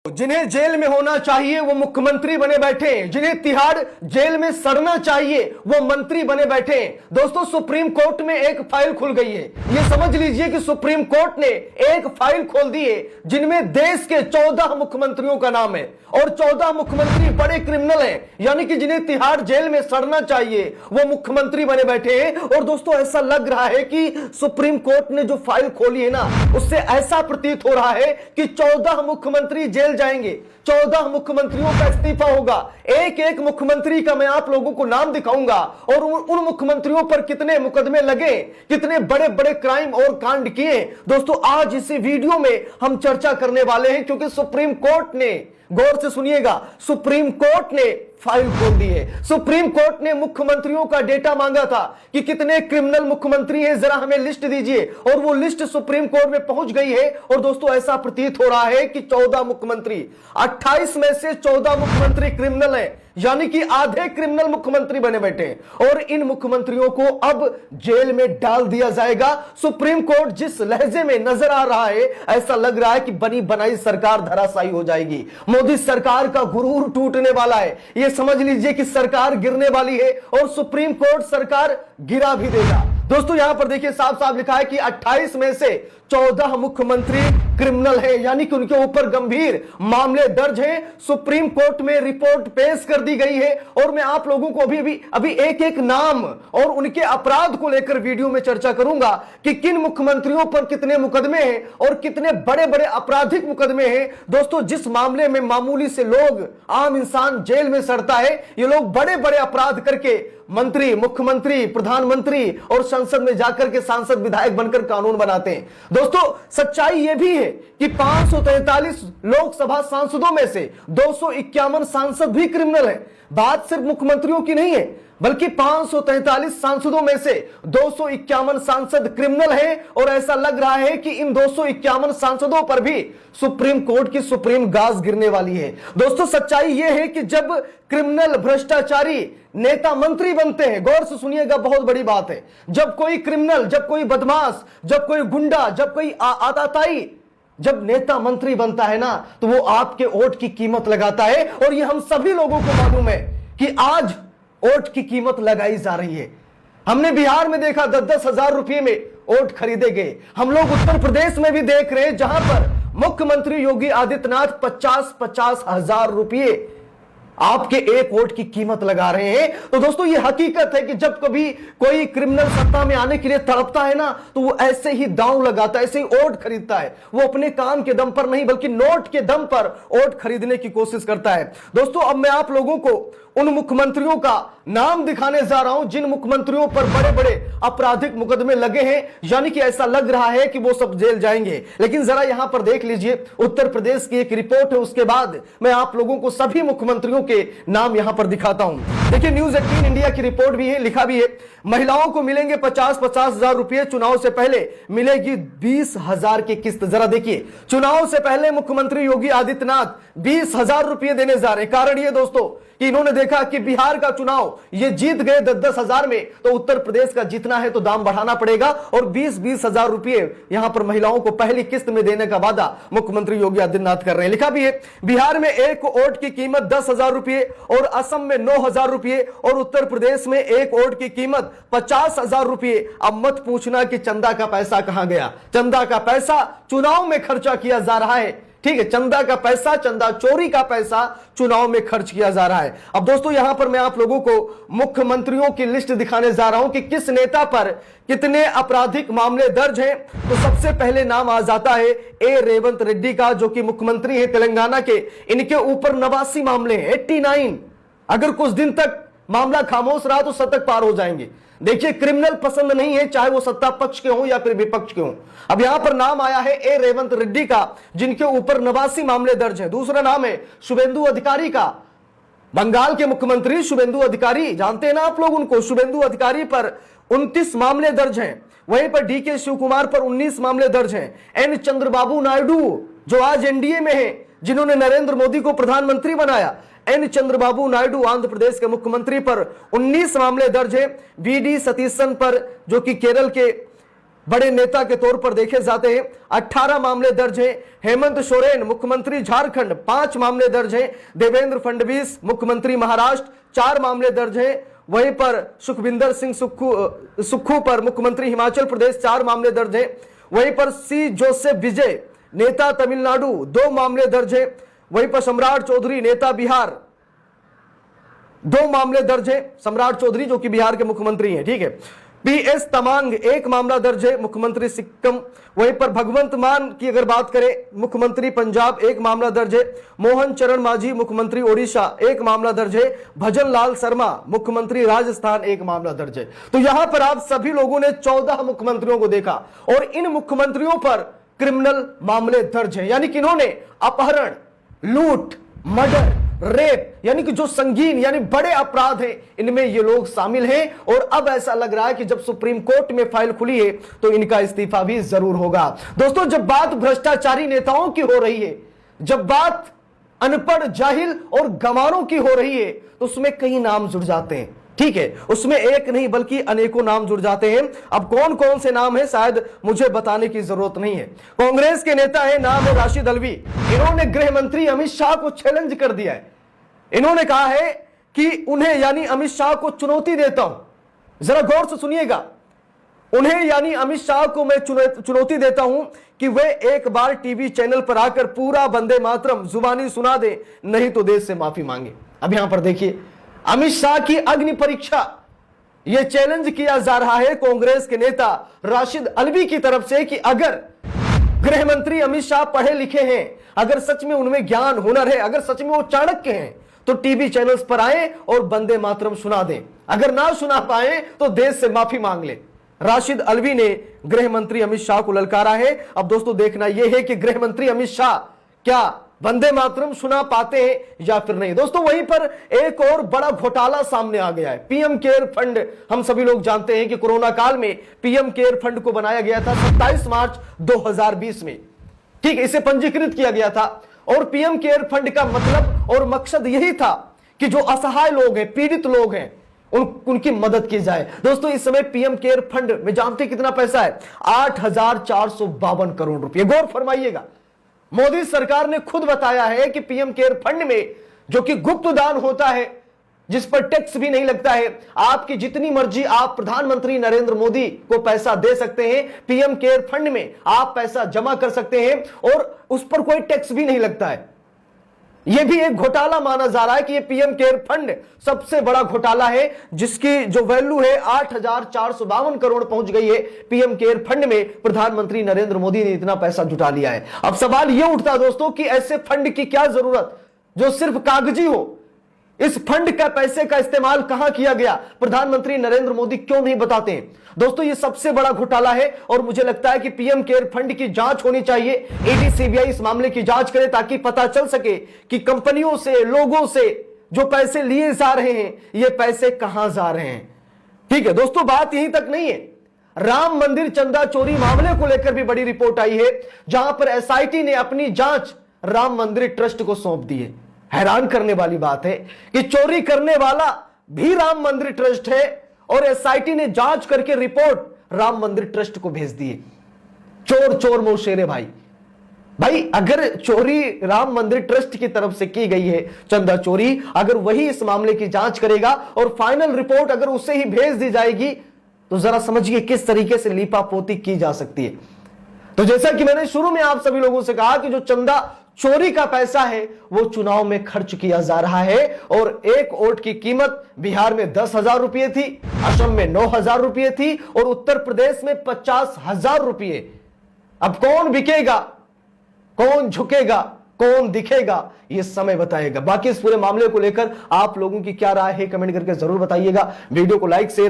जिन्हें जेल में होना चाहिए वो मुख्यमंत्री बने बैठे, जिन्हें तिहाड़ जेल में सड़ना चाहिए वो मंत्री बने बैठे। दोस्तों, सुप्रीम कोर्ट में एक फाइल खुल गई है। ये समझ लीजिए कि सुप्रीम कोर्ट ने एक फाइल खोल दी है जिनमें देश के 14 मुख्यमंत्रियों का नाम है और 14 मुख्यमंत्री बड़े क्रिमिनल हैं, यानी कि जिन्हें तिहाड़ जेल में सड़ना चाहिए वो मुख्यमंत्री बने बैठे हैं। और दोस्तों, ऐसा लग रहा है कि सुप्रीम कोर्ट ने जो फाइल खोली है ना, उससे ऐसा प्रतीत हो रहा है कि 14 मुख्यमंत्री जेल जाएंगे, 14 मुख्यमंत्रियों का इस्तीफा होगा। एक एक मुख्यमंत्री का मैं आप लोगों को नाम दिखाऊंगा और उन मुख्यमंत्रियों पर कितने मुकदमे लगे, कितने बड़े बड़े क्राइम और कांड किए। दोस्तों, आज इस वीडियो में हम चर्चा करने वाले हैं, क्योंकि सुप्रीम कोर्ट ने, गौर से सुनिएगा, सुप्रीम कोर्ट ने फाइल खोल दी है। सुप्रीम कोर्ट ने मुख्यमंत्रियों का डेटा मांगा था कि कितने क्रिमिनल मुख्यमंत्री हैं, जरा हमें लिस्ट दीजिए, और वो लिस्ट सुप्रीम कोर्ट में पहुंच गई है। और दोस्तों, ऐसा प्रतीत हो रहा है कि 14 मुख्यमंत्री, 28 में से 14 मुख्यमंत्री क्रिमिनल हैं, यानी कि आधे क्रिमिनल मुख्यमंत्री बने बैठे। और इन मुख्यमंत्रियों को अब जेल में डाल दिया जाएगा। सुप्रीम कोर्ट जिस लहजे में नजर आ रहा है, ऐसा लग रहा है कि बनी बनाई सरकार धराशायी हो जाएगी। मोदी सरकार का गुरूर टूटने वाला है। यह समझ लीजिए कि सरकार गिरने वाली है और सुप्रीम कोर्ट सरकार गिरा भी देगा। दोस्तों, यहां पर देखिए, साफ साफ लिखा है कि 28 में से 14 मुख्यमंत्री क्रिमिनल है, यानी कि उनके ऊपर गंभीर मामले दर्ज हैं। सुप्रीम कोर्ट में रिपोर्ट पेश कर दी गई है और मैं आप लोगों को अभी एक एक नाम और उनके अपराध को लेकर वीडियो में चर्चा करूंगा कि किन मुख्यमंत्रियों पर कितने मुकदमे हैं और कितने बड़े बड़े आपराधिक मुकदमे हैं। दोस्तों, जिस मामले में मामूली से लोग, आम इंसान जेल में सड़ता है, ये लोग बड़े बड़े अपराध करके मंत्री, मुख्यमंत्री, प्रधानमंत्री और संसद में जाकर के सांसद, विधायक बनकर कानून बनाते हैं। दोस्तों, सच्चाई यह भी है कि 543 लोकसभा सांसदों में से 251 सांसद भी क्रिमिनल हैं। बात सिर्फ मुख्यमंत्रियों की नहीं है, बल्कि 543 सांसदों में से 251 सांसद क्रिमिनल हैं। और ऐसा लग रहा है कि इन 251 सांसदों पर भी सुप्रीम कोर्ट की सुप्रीम गाज गिरने वाली है। दोस्तों, सच्चाई यह है कि जब क्रिमिनल, भ्रष्टाचारी नेता मंत्री बनते हैं, गौर से सुनिएगा, बहुत बड़ी बात है, जब कोई क्रिमिनल, जब कोई बदमाश, जब कोई गुंडा, जब कोई आताताई जब नेता मंत्री बनता है ना, तो वो आपके वोट की कीमत लगाता है। और ये हम सभी लोगों को मालूम है कि आज वोट की कीमत लगाई जा रही है। हमने बिहार में देखा 10-10 हजार रुपए में वोट खरीदे गए। हम लोग उत्तर प्रदेश में भी देख रहे हैं, जहां पर मुख्यमंत्री योगी आदित्यनाथ 50-50 हजार रुपए आपके एक वोट की कीमत लगा रहे हैं। तो दोस्तों, ये हकीकत है कि जब कभी कोई क्रिमिनल सत्ता में आने के लिए तड़पता है ना, तो वो ऐसे ही दांव लगाता है, ऐसे ही वोट खरीदता है। वो अपने काम के दम पर नहीं, बल्कि नोट के दम पर वोट खरीदने की कोशिश करता है। दोस्तों, अब मैं आप लोगों को उन मुख्यमंत्रियों का नाम दिखाने जा रहा हूं जिन मुख्यमंत्रियों पर बड़े बड़े आपराधिक मुकदमे लगे हैं, यानी कि ऐसा लग रहा है कि वो सब जेल जाएंगे। लेकिन जरा यहां पर देख लीजिए, उत्तर प्रदेश की एक रिपोर्ट है, उसके बाद मैं आप लोगों को सभी मुख्यमंत्रियों के नाम यहां पर दिखाता हूं। देखिए, न्यूज 18 इंडिया की रिपोर्ट भी है, लिखा भी है, महिलाओं को मिलेंगे 50-50 हजार रुपए, चुनाव से पहले मिलेगी 20,000 की किस्त। जरा देखिए, चुनाव से पहले मुख्यमंत्री योगी आदित्यनाथ 20,000 रुपए देने जा रहे हैं। कारण ये दोस्तों कि इन्होंने देखा कि बिहार का चुनाव ये जीत गए 10-10 हजार में, तो उत्तर प्रदेश का जीतना है तो दाम बढ़ाना पड़ेगा और 20-20 हजार रुपए यहां पर महिलाओं को पहली किस्त में देने का वादा मुख्यमंत्री योगी आदित्यनाथ कर रहे हैं। लिखा भी है, बिहार में एक वोट की कीमत 10,000 रुपए और असम में 9,000 रुपए और उत्तर प्रदेश में एक वोट की कीमत 50,000 रुपए। अब मत पूछना कि चंदा का पैसा कहां गया। चंदा का पैसा चुनाव में खर्चा किया जा रहा है। ठीक है, चंदा का पैसा, चंदा चोरी का पैसा चुनाव में खर्च किया जा रहा है। अब दोस्तों, यहां पर मैं आप लोगों को मुख्यमंत्रियों की लिस्ट दिखाने जा रहा हूं कि किस नेता पर कितने आपराधिक मामले दर्ज हैं। तो सबसे पहले नाम आ जाता है ए रेवंत रेड्डी का, जो कि मुख्यमंत्री है तेलंगाना के। इनके ऊपर 89 मामले हैं, 89। अगर कुछ दिन तक मामला खामोश रहा तो शतक पार हो जाएंगे। देखिए, क्रिमिनल पसंद नहीं है, चाहे वो सत्ता पक्ष के हों या फिर विपक्ष के हों। अब यहां पर नाम आया है ए रेवंत रेड्डी का, जिनके ऊपर 89 मामले दर्ज हैं। दूसरा नाम है शुभेंदु अधिकारी का, बंगाल के मुख्यमंत्री शुभेंदु अधिकारी, जानते हैं ना आप लोग उनको। शुभेंदु अधिकारी पर 29 मामले दर्ज हैं। वहीं पर डीके शिव कुमार पर 19 मामले दर्ज हैं। एन चंद्रबाबू नायडू, जो आज एनडीए में है, जिन्होंने नरेंद्र मोदी को प्रधानमंत्री बनाया, एन चंद्रबाबू नायडू आंध्र प्रदेश के मुख्यमंत्री पर 19 मामले दर्ज हैं। वीडी सतीशन पर, जो कि केरल के बड़े नेता के तौर पर देखे जाते हैं। 18 मामले दर्ज हैं। हेमंत सोरेन मुख्यमंत्री झारखंड, 5 मामले दर्ज हैं। देवेंद्र फडणवीस मुख्यमंत्री महाराष्ट्र, 4 मामले दर्ज हैं। वहीं पर सुखविंदर सिंह सुक्खू पर मुख्यमंत्री हिमाचल प्रदेश, 4 मामले दर्ज हैं। वहीं पर सी जोसेफ विजय नेता तमिलनाडु, 2 मामले दर्ज हैं। वहीं पर सम्राट चौधरी नेता बिहार, 2 मामले दर्ज हैं। सम्राट चौधरी जो कि बिहार के मुख्यमंत्री हैं, ठीक है। पीएस तमांग 1 मामला दर्ज है, मुख्यमंत्री सिक्किम। वहीं पर भगवंत मान की अगर बात करें, मुख्यमंत्री पंजाब, 1 मामला दर्ज है। मोहन चरण मांझी मुख्यमंत्री ओडिशा, 1 मामला दर्ज है। भजन लाल शर्मा मुख्यमंत्री राजस्थान, 1 मामला दर्ज है। तो यहां पर आप सभी लोगों ने 14 मुख्यमंत्रियों को देखा और इन मुख्यमंत्रियों पर क्रिमिनल मामले दर्ज है, यानी कि इन्होंने अपहरण, लूट, मर्डर, रेप, यानी कि जो संगीन यानी बड़े अपराध हैं, इनमें ये लोग शामिल हैं। और अब ऐसा लग रहा है कि जब सुप्रीम कोर्ट में फाइल खुली है तो इनका इस्तीफा भी जरूर होगा। दोस्तों, जब बात भ्रष्टाचारी नेताओं की हो रही है, जब बात अनपढ़, जाहिल और गंवारों की हो रही है, तो उसमें कई नाम जुड़ जाते हैं, ठीक है। उसमें एक नहीं बल्कि अनेकों नाम जुड़ जाते हैं। अब कौन कौन से नाम है शायद मुझे बताने की जरूरत नहीं है। कांग्रेस के नेता है, नाम है राशिद अल्वी। इन्होंने गृह मंत्री अमित शाह को चैलेंज कर दिया है। इन्होंने कहा है कि उन्हें यानी अमित शाह को चुनौती देता हूं। जरा गौर से सुनिएगा, उन्हें यानी अमित शाह को मैं चुनौती देता हूं कि वे एक बार टीवी चैनल पर आकर पूरा वंदे मातरम जुबानी सुना दे, नहीं तो देश से माफी मांगे। अब यहां पर देखिए, अमित शाह की अग्नि परीक्षा, यह चैलेंज किया जा रहा है कांग्रेस के नेता राशिद अल्वी की तरफ से कि अगर गृह मंत्री अमित शाह पढ़े लिखे हैं, अगर सच में उनमें ज्ञान, हुनर है, अगर सच में वो चाणक्य हैं, तो टीवी चैनल्स पर आए और वंदे मातरम सुना दें। अगर ना सुना पाए तो देश से माफी मांग ले। राशिद अल्वी ने गृह मंत्री अमित शाह को ललकारा है। अब दोस्तों, देखना यह है कि गृह मंत्री अमित शाह क्या वंदे मातरम सुना पाते हैं या फिर नहीं। दोस्तों, वहीं पर एक और बड़ा घोटाला सामने आ गया है। पीएम केयर फंड, हम सभी लोग जानते हैं कि कोरोना काल में पीएम केयर फंड को बनाया गया था 27 मार्च 2020 में, ठीक है, इसे पंजीकृत किया गया था। और पीएम केयर फंड का मतलब और मकसद यही था कि जो असहाय लोग हैं, पीड़ित लोग हैं, उनकी मदद की जाए। दोस्तों, इस समय पीएम केयर फंड में जानते कितना पैसा है? 8,452 करोड़ रुपए। गौर फरमाइएगा, मोदी सरकार ने खुद बताया है कि पीएम केयर फंड में, जो कि गुप्त दान होता है, जिस पर टैक्स भी नहीं लगता है, आपकी जितनी मर्जी आप प्रधानमंत्री नरेंद्र मोदी को पैसा दे सकते हैं। पीएम केयर फंड में आप पैसा जमा कर सकते हैं और उस पर कोई टैक्स भी नहीं लगता है। यह भी एक घोटाला माना जा रहा है कि यह पीएम केयर फंड सबसे बड़ा घोटाला है, जिसकी जो वैल्यू है 8,452 करोड़ पहुंच गई है। पीएम केयर फंड में प्रधानमंत्री नरेंद्र मोदी ने इतना पैसा जुटा लिया है। अब सवाल यह उठता दोस्तों कि ऐसे फंड की क्या जरूरत जो सिर्फ कागजी हो? इस फंड का पैसे का इस्तेमाल कहां किया गया, प्रधानमंत्री नरेंद्र मोदी क्यों नहीं बताते हैं? दोस्तों, यह सबसे बड़ा घोटाला है और मुझे लगता है कि पीएम केयर फंड की जांच होनी चाहिए। ईडी, सीबीआई इस मामले की जांच करे ताकि पता चल सके कि कंपनियों से, लोगों से जो पैसे लिए जा रहे हैं, ये पैसे कहां जा रहे हैं। ठीक है दोस्तों, बात यहीं तक नहीं है। राम मंदिर चंदा चोरी मामले को लेकर भी बड़ी रिपोर्ट आई है, जहां पर एसआईटी ने अपनी जांच राम मंदिर ट्रस्ट को सौंप दी है। हैरान करने वाली बात है कि चोरी करने वाला भी राम मंदिर ट्रस्ट है और एसआईटी ने जांच करके रिपोर्ट राम मंदिर ट्रस्ट को भेज दी है। चोर चोर मौशेरे भाई, अगर चोरी राम मंदिर ट्रस्ट की तरफ से की गई है, चंदा चोरी, अगर वही इस मामले की जांच करेगा और फाइनल रिपोर्ट अगर उसे ही भेज दी जाएगी, तो जरा समझिए किस तरीके से लीपापोती की जा सकती है। तो जैसा कि मैंने शुरू में आप सभी लोगों से कहा कि जो चंदा चोरी का पैसा है वो चुनाव में खर्च किया जा रहा है और एक वोट की कीमत बिहार में 10,000 रुपये थी, असम में 9,000 रुपये थी और उत्तर प्रदेश में 50,000 रुपये। अब कौन बिकेगा, कौन झुकेगा, कौन दिखेगा, ये समय बताएगा। बाकी इस पूरे मामले को लेकर आप लोगों की क्या राय है, कमेंट करके जरूर बताइएगा। वीडियो को लाइक, शेयर